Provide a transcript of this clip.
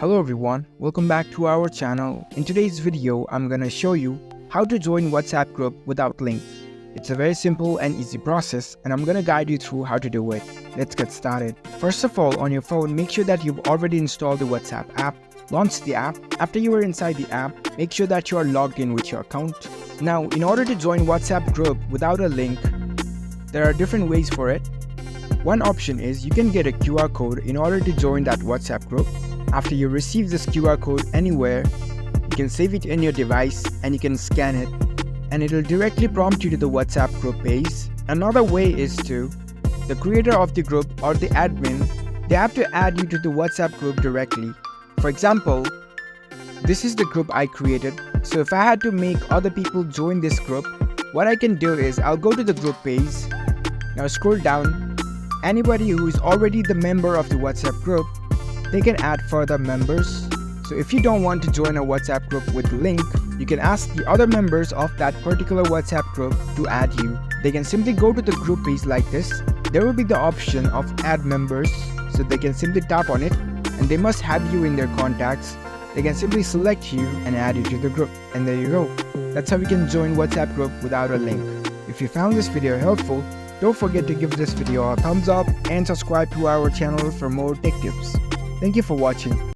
Hello everyone, welcome back to our channel. In today's video, I'm gonna show you how to join WhatsApp group without link. It's a very simple and easy process and I'm gonna guide you through how to do it. Let's get started. First of all, on your phone, make sure that you've already installed the WhatsApp app. Launch the app. After you are inside the app, make sure that you are logged in with your account. Now, in order to join WhatsApp group without a link, there are different ways for it. One option is you can get a QR code in order to join that WhatsApp group. After you receive this QR code anywhere, you can save it in your device and you can scan it and it will directly prompt you to the WhatsApp group page. Another way is the creator of the group or the admin, they have to add you to the WhatsApp group directly. For example, this is the group I created. So if I had to make other people join this group, what I can do is I'll go to the group page. Now scroll down. Anybody who is already the member of the WhatsApp group, they can add further members. So if you don't want to join a WhatsApp group with the link, you can ask the other members of that particular WhatsApp group to add you. They can simply go to the group page like this. There will be the option of add members, so they can simply tap on it and they must have you in their contacts. They can simply select you and add you to the group, and there you go. That's how you can join WhatsApp group without a link. If you found this video helpful, don't forget to give this video a thumbs up and subscribe to our channel for more tech tips. Thank you for watching.